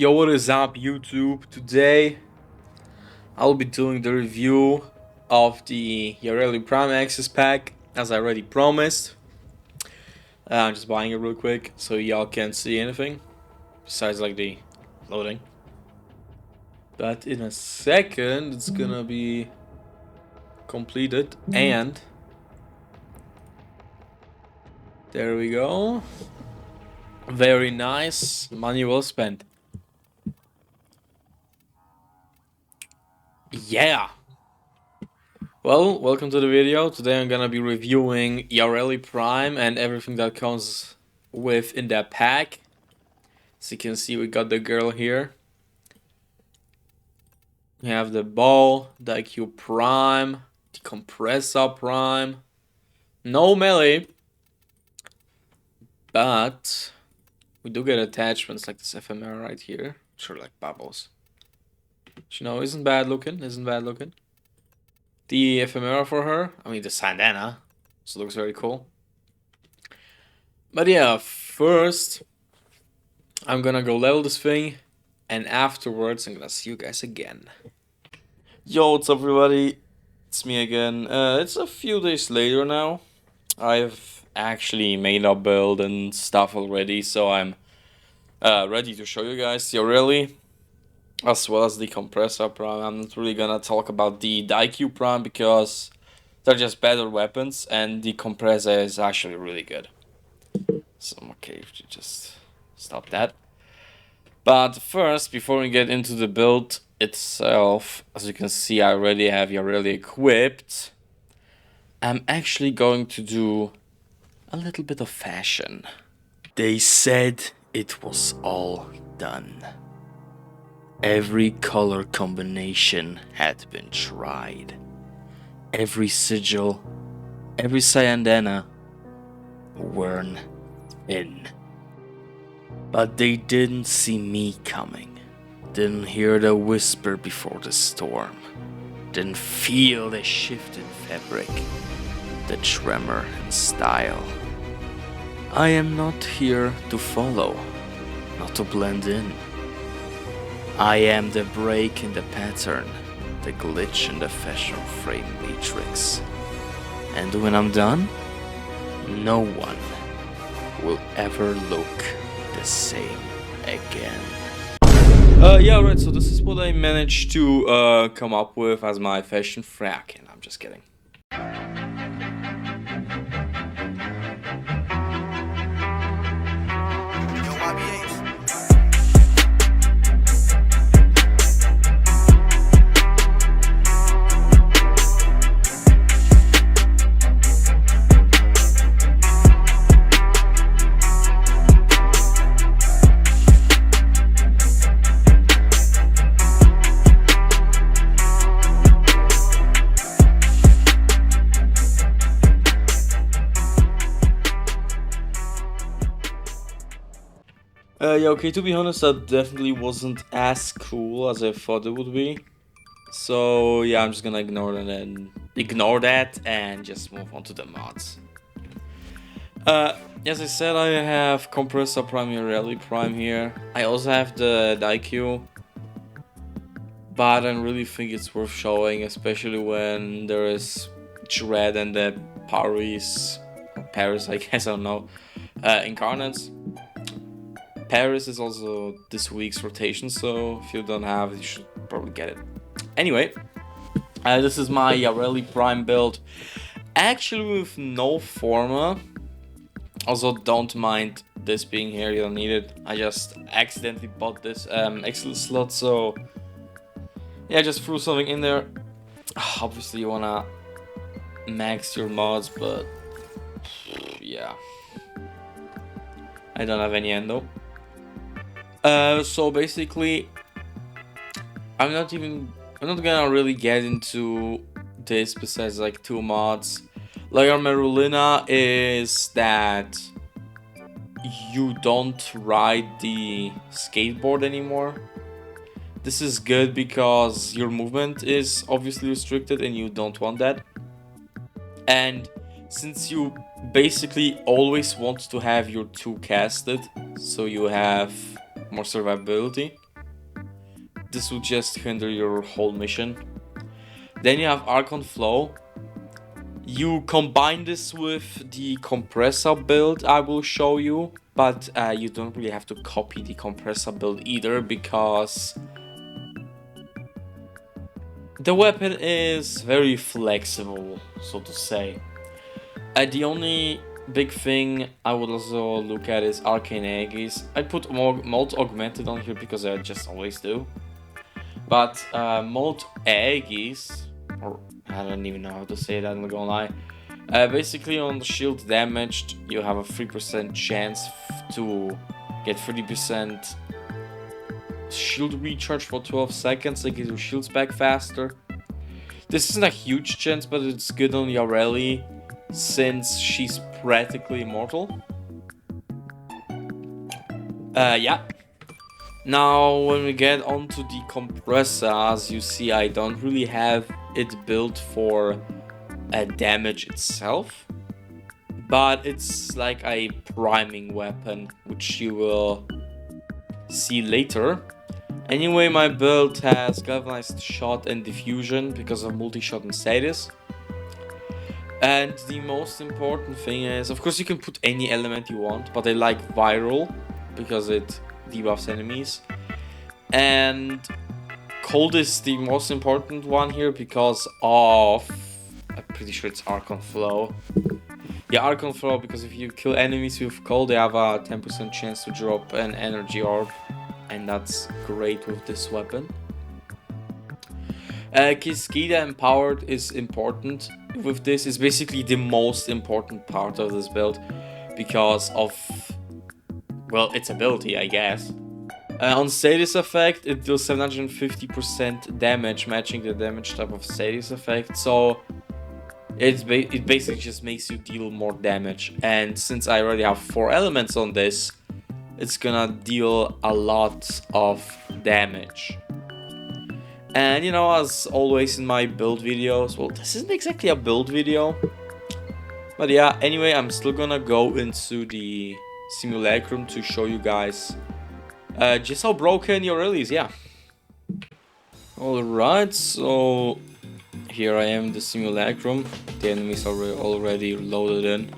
Yo, what is up, YouTube? Today I'll be doing the review of the Yareli Prime Access Pack, as I already promised. I'm just buying it real quick so y'all can't see anything besides like the loading. But in a second it's gonna be completed, and there we go. Very nice, money well spent. Yeah. Well, welcome to the video. Today I'm gonna be reviewing Yareli Prime and everything that comes with in that pack. As you can see, we got the girl here. We have the ball, the IQ Prime, the Compressor Prime. No melee, but we do get attachments like this FMR right here, which are like bubbles. Which, you know, isn't bad looking, The ephemera for her, I mean the Sandana, so it looks very cool. But yeah, first I'm gonna go level this thing, and afterwards I'm gonna see you guys again. Yo, what's up everybody? It's me again. It's a few days later now. I've actually made a build and stuff already, so I'm ready to show you guys the Yareli, as well as the Compressor Prime. I'm not really gonna talk about the IQ Prime because they're just better weapons, and the Compressor is actually really good. So I'm okay if you just stop that. But first, before we get into the build itself, as you can see, I already have Yareli equipped. I'm actually going to do a little bit of fashion. They said it was all done. Every color combination had been tried. Every sigil, every Sayandana worn in. But they didn't see me coming. Didn't hear the whisper before the storm. Didn't feel the shift in fabric, the tremor in style. I am not here to follow, not to blend in. I am the break in the pattern, the glitch in the fashion frame matrix. And when I'm done, no one will ever look the same again. Yeah, right, so this is what I managed to come up with as my fashion frack, and I'm just kidding. Yeah, okay, to be honest, that definitely wasn't as cool as I thought it would be. So yeah, I'm just gonna ignore that and just move on to the mods. As I said, I have Compressor Prime, Yareli Prime here. I also have the IQ, but I don't really think it's worth showing, especially when there is Dread and the Paris, I guess, I don't know, incarnates. Paris is also this week's rotation, so if you don't have it, you should probably get it. Anyway, this is my Yareli Prime build, actually with no Forma. Also, don't mind this being here, you don't need it. I just accidentally bought this Excel slot, so yeah, just threw something in there. Obviously, you wanna max your mods, but yeah, I don't have any endo. So basically, I'm not gonna really get into this besides like two mods. Like our Merulina is that you don't ride the skateboard anymore. This is good because your movement is obviously restricted and you don't want that. And since you basically always want to have your two casted, so you have more survivability, this will just hinder your whole mission. Then you have Archon Flow. You combine this with the compressor build I will show you, but you don't really have to copy the compressor build either, because the weapon is very flexible, so to say. The only big thing I would also look at is Arcane Aegis. I put Molt Augmented on here because I just always do. But Molt Aegis, or I don't even know how to say that, I'm not gonna lie. Basically on the shield damaged, you have a 3% chance to get 30% shield recharge for 12 seconds, like get your shields back faster. This isn't a huge chance, but it's good on Yareli, since she's practically immortal. Yeah. Now, when we get onto the compressor, as you see, I don't really have it built for damage itself, but it's like a priming weapon, which you will see later. Anyway, my build has galvanized shot and diffusion because of multi-shot and status. And the most important thing is, of course, you can put any element you want, but I like viral because it debuffs enemies. And cold is the most important one here because of, I'm pretty sure it's Archon Flow. Yeah, Archon Flow, because if you kill enemies with cold, they have a 10% chance to drop an energy orb, and that's great with this weapon. Cascada Empowered is important with this. It's basically the most important part of this build because of, well, its ability, I guess. On status effect, it deals 750% damage, matching the damage type of status effect. So it basically just makes you deal more damage. And since I already have 4 elements on this, it's gonna deal a lot of damage. And you know, as always in my build videos, well, this isn't exactly a build video, but yeah, anyway, I'm still gonna go into the simulacrum to show you guys just how broken Yareli is, yeah. Alright, so here I am in the simulacrum. The enemies are already loaded in.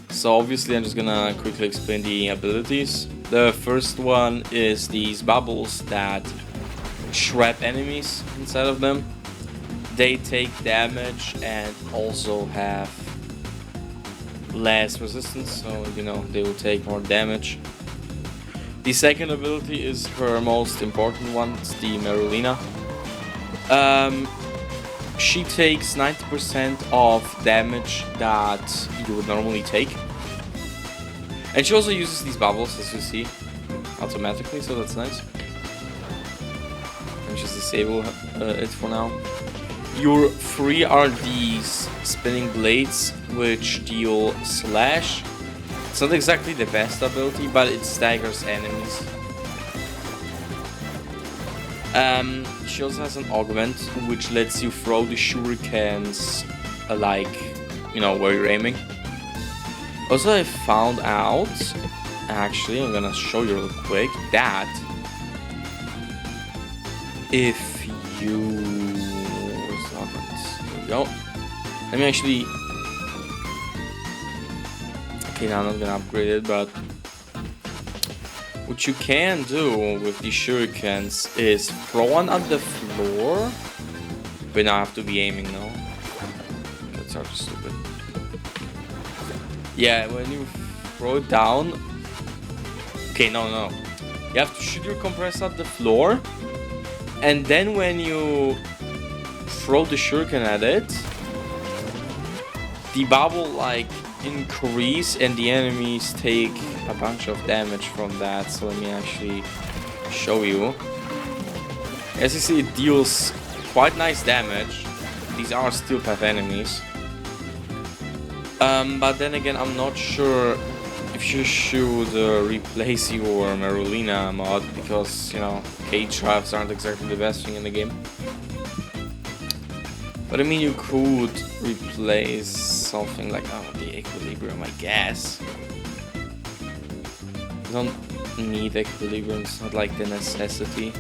So obviously I'm just gonna quickly explain the abilities. The first one is these bubbles that trap enemies inside of them. They take damage and also have less resistance, so you know they will take more damage. The second ability is her most important one, it's the Marulina. She takes 90% of damage that you would normally take. And she also uses these bubbles, as you see, automatically, so that's nice. Let me just disable it for now. Your 3 are these spinning blades, which deal slash. It's not exactly the best ability, but it staggers enemies. She also has an augment, which lets you throw the shurikens, like, you know, where you're aiming. Also, I found out, actually, I'm gonna show you real quick, that if you... Where's the augment? There we go. Let me actually... Okay, now I'm not gonna upgrade it, but... What you can do with these shurikens is throw one at the floor. But now I have to be aiming now. That's sort of stupid. Yeah, when you throw it down... Okay, no. You have to shoot your compressor at the floor. And then when you throw the shuriken at it, the bubble like increase and the enemies take a bunch of damage from that. So let me actually show you. As you see, it deals quite nice damage. These are steel path enemies. But then again, I'm not sure if you should replace your Marulina mod, because, you know, cage drives aren't exactly the best thing in the game. But I mean, you could replace something like, oh, the equilibrium, I guess. You don't need equilibrium, it's not like the necessity.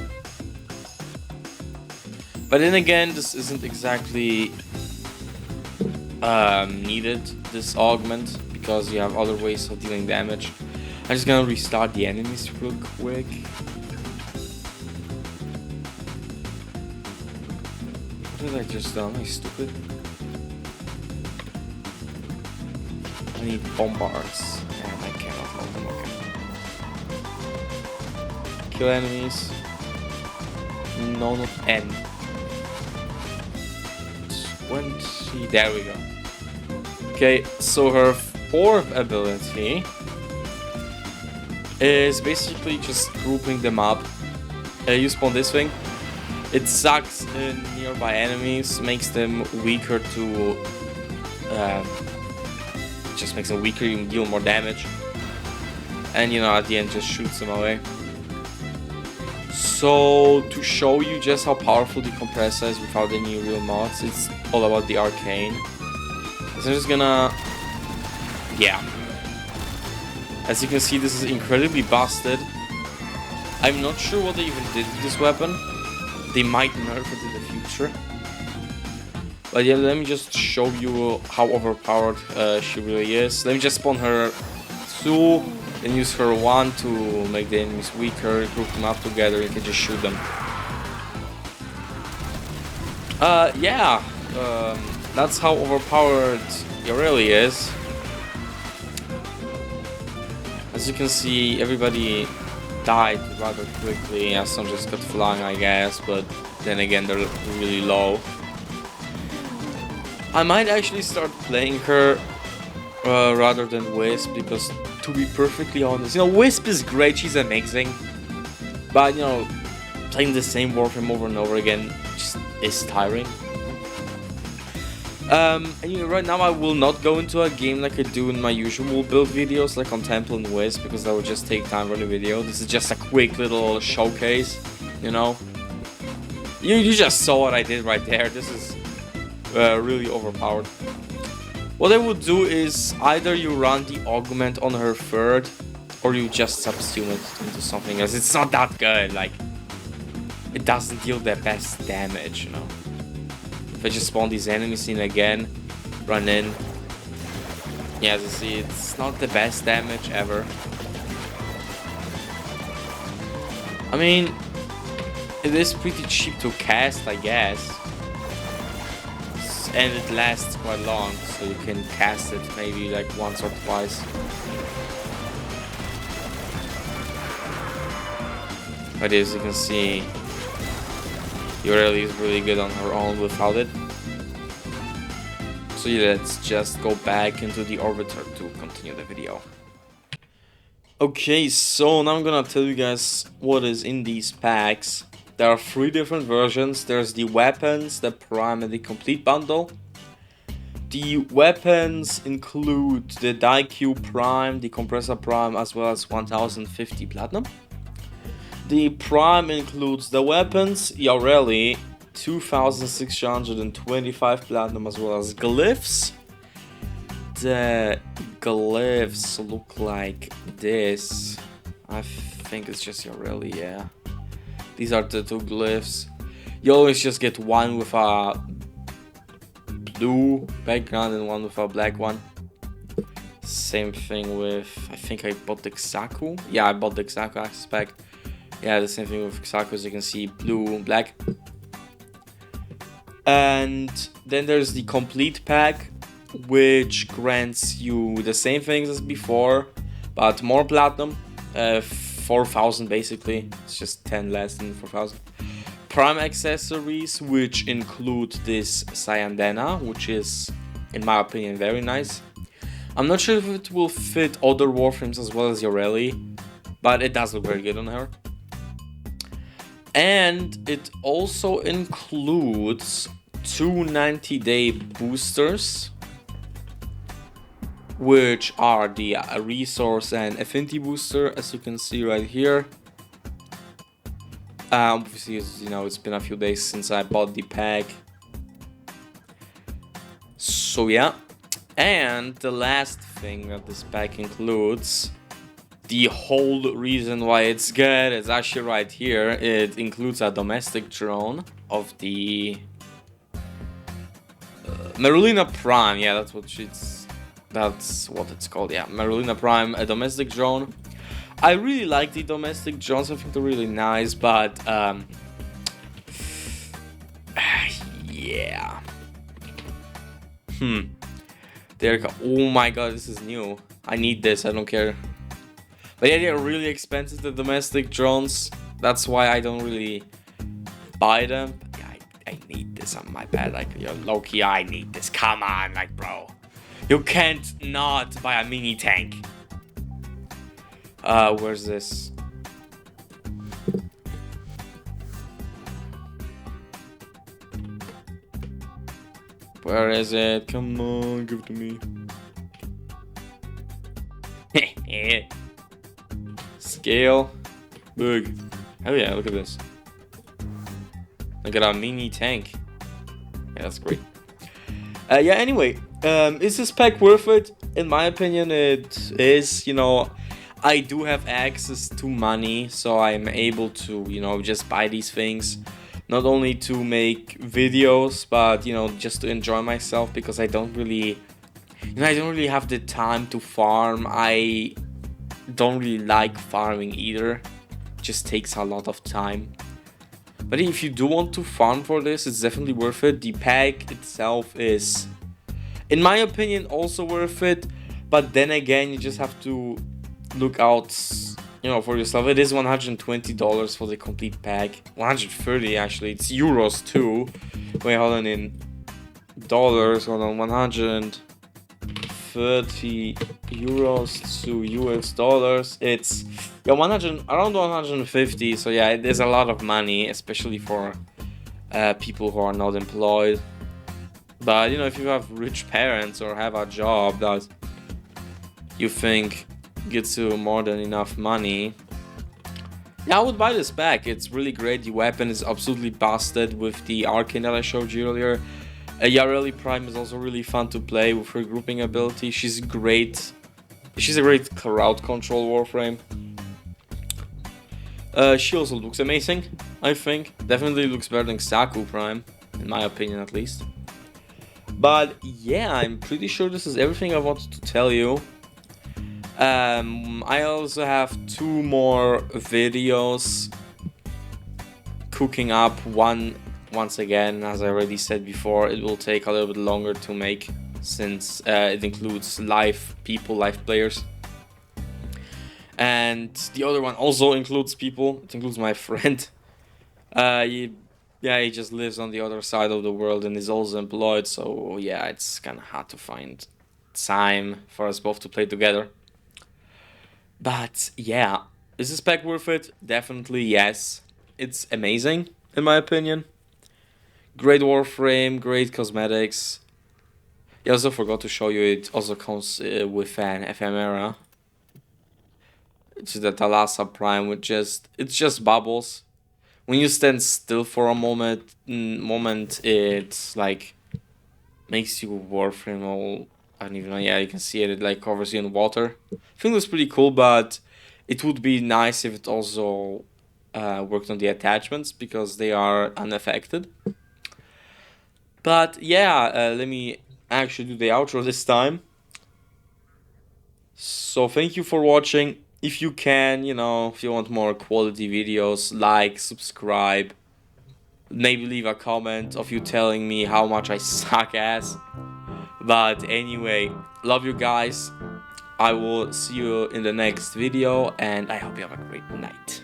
But then again, this isn't exactly needed, this augment, because you have other ways of dealing damage. I'm just gonna restart the enemies real quick. What did I just do? Am I stupid? I need bombards. And I cannot load them. Okay. Kill enemies. No, not N. 20. There we go. Okay, so her fourth ability is basically just grouping them up. You spawn this thing. It sucks in nearby enemies, makes them weaker to... just makes them weaker, you deal more damage. And you know, at the end just shoots them away. So, to show you just how powerful the compressor is without any real mods, it's all about the arcane. So I'm just gonna... yeah. As you can see, this is incredibly busted. I'm not sure what they even did with this weapon. They might nerf it in the future. But yeah, let me just show you how overpowered she really is. Let me just spawn her 2, then use her 1 to make the enemies weaker, group them up together, and you can just shoot them. Yeah, that's how overpowered Yareli is. As you can see, everybody died rather quickly. Yeah, some just got flung, I guess, but then again, they're really low. I might actually start playing her rather than Wisp, because to be perfectly honest, you know, Wisp is great, she's amazing, but you know, playing the same Warframe over and over again just is tiring. And you know, right now I will not go into a game like I do in my usual build videos, like on Temple and Wisp, because that would just take time for the video. This is just a quick little showcase, you know. You just saw what I did right there. This is really overpowered. What I would do is either you run the augment on her third, or you just subsume it into something else. It's not that good, like, it doesn't deal the best damage, you know. If I just spawn these enemies in again, run in. Yeah, as you see, it's not the best damage ever. I mean, it is pretty cheap to cast, I guess. And it lasts quite long, so you can cast it maybe like once or twice. But as you can see, Yareli is really good on her own without it. So yeah, let's just go back into the orbiter to continue the video. Okay, so now I'm gonna tell you guys what is in these packs. There are 3 different versions. There's the weapons, the prime, and the complete bundle. The weapons include the DieQ Prime, the Compressor Prime, as well as 1050 Platinum. The Prime includes the weapons, Yareli, 2625 Platinum, as well as glyphs. The glyphs look like this. I think it's just Yareli, yeah. These are the 2 glyphs. You always just get one with a blue background and one with a black one. Same thing with, I think I bought the Xaku. Yeah, I bought the Xaku access pack. Yeah, the same thing with Xaku, as you can see, blue and black. And then there's the complete pack, which grants you the same things as before, but more platinum. 4,000 basically. It's just 10 less than 4,000. Prime accessories, which include this Cyandena, which is, in my opinion, very nice. I'm not sure if it will fit other Warframes as well as Yareli, but it does look very good on her. And it also includes 2 90-day boosters, which are the resource and affinity booster, as you can see right here. Obviously, as you know, it's been a few days since I bought the pack. So yeah, and the last thing that this pack includes, the whole reason why it's good is actually right here. It includes a domestic drone of the Yareli Prime. Yeah, that's what it's called. Yeah, Yareli Prime, a domestic drone. I really like the domestic drones. I think they're really nice, but yeah. Oh my god, this is new. I need this. I don't care. But yeah, they're really expensive, the domestic drones. That's why I don't really buy them. Yeah, I need this on my bed. Like, yo, low-key, I need this. Come on, like, bro. You can't not buy a mini tank. Where's this? Where is it? Come on, give it to me. Scale. Big. Oh yeah, look at this. Look at our mini tank. Yeah, that's great. Yeah, anyway, is this pack worth it? In my opinion, it is. You know, I do have access to money, so I'm able to, you know, just buy these things. Not only to make videos, but, you know, just to enjoy myself, because I don't really have the time to farm. I don't really like farming either. It just takes a lot of time. But if you do want to farm for this, it's definitely worth it. The pack itself is, in my opinion, also worth it. But then again, you just have to look out, you know, for yourself. It is $120 for the complete pack. 130 actually. It's euros too. Wait, hold on, in dollars. Hold on, 130 euros to US dollars. It's around 150. So yeah, it is a lot of money, especially for people who are not employed. But you know, if you have rich parents or have a job that you think gets you more than enough money, yeah, I would buy this pack. It's really great. The weapon is absolutely busted with the arcane that I showed you earlier. Yareli Prime is also really fun to play with her grouping ability. She's great. She's a great crowd control Warframe. She also looks amazing, I think. Definitely looks better than Saku Prime, in my opinion at least. But yeah, I'm pretty sure this is everything I wanted to tell you. I also have 2 more videos cooking up. Once again, as I already said before, it will take a little bit longer to make, since it includes live players. And the other one also includes people. It includes my friend. He just lives on the other side of the world and is also employed. So yeah, it's kind of hard to find time for us both to play together. But yeah, is this pack worth it? Definitely yes. It's amazing, in my opinion. Great Warframe, great cosmetics. I also forgot to show you, it also comes with an ephemera. It's the Thalassa Prime, it's just bubbles. When you stand still for a moment, it's like makes you Warframe all. I don't even know. Yeah, you can see it. It like covers you in water. I think that's pretty cool, but it would be nice if it also worked on the attachments, because they are unaffected. But yeah, let me actually do the outro this time. So thank you for watching. If you can, you know, if you want more quality videos, like, subscribe, maybe leave a comment of you telling me how much I suck ass. But anyway, love you guys. I will see you in the next video, and I hope you have a great night.